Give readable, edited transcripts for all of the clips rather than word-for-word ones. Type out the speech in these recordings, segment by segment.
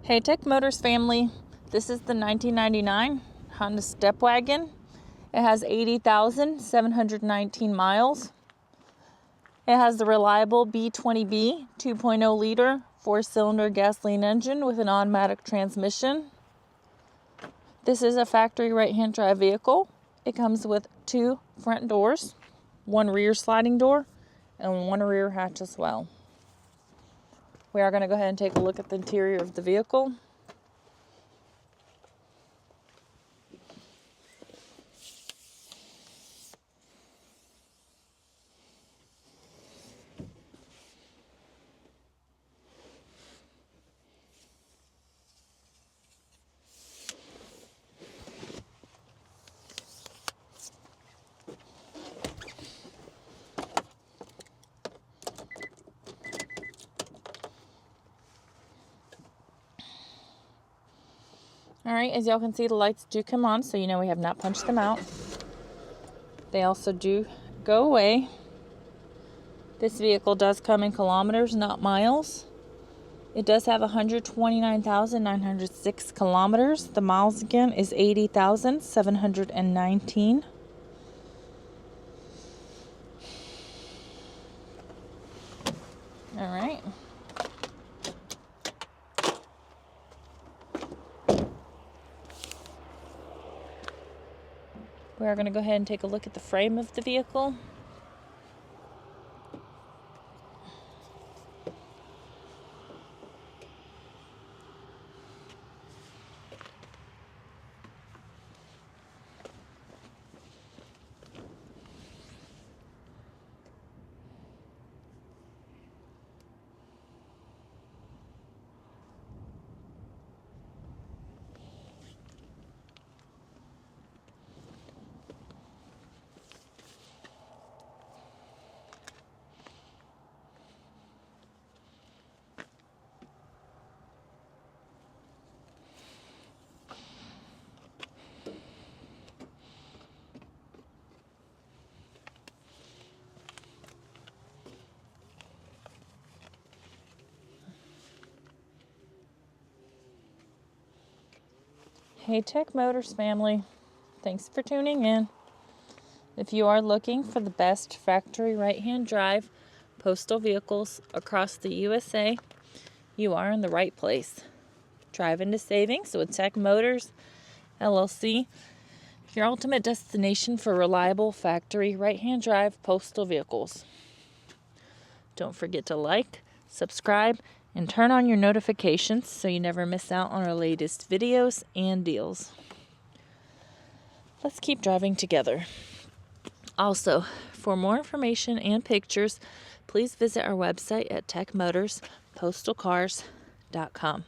Hey Tech Motors family, this is the 1999 Honda StepWagon. It has 80,719 miles. It has the reliable B20B 2.0 liter 4-cylinder gasoline engine with an automatic transmission. This is a factory right-hand drive vehicle. It comes with 2 front doors, 1 rear sliding door, and 1 rear hatch as well. We are going to go ahead and take a look at the interior of the vehicle. Alright, as y'all can see, the lights do come on, so you know we have not punched them out. They also do go away. This vehicle does come in kilometers, not miles. It does have 129,906 kilometers. The miles again is 80,719. Alright. We are going to go ahead and take a look at the frame of the vehicle. Hey Tech Motors family, thanks for tuning in. If you are looking for the best factory right-hand drive postal vehicles across the USA, you are in the right place. Drive into savings with Tech Motors LLC, your ultimate destination for reliable factory right-hand drive postal vehicles. Don't forget to like, subscribe, and turn on your notifications so you never miss out on our latest videos and deals. Let's keep driving together. Also, for more information and pictures, please visit our website at techmotorspostalcars.com.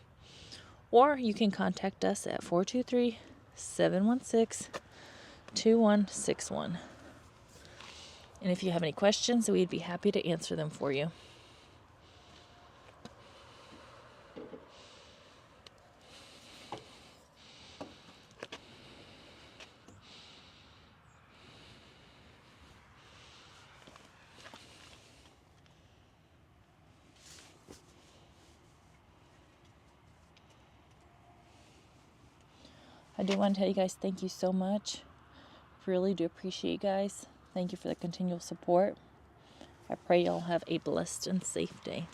Or you can contact us at 423-716-2161. And if you have any questions, we'd be happy to answer them for you. I do want to tell you guys thank you so much. Really do appreciate you guys. Thank you for the continual support. I pray y'all have a blessed and safe day.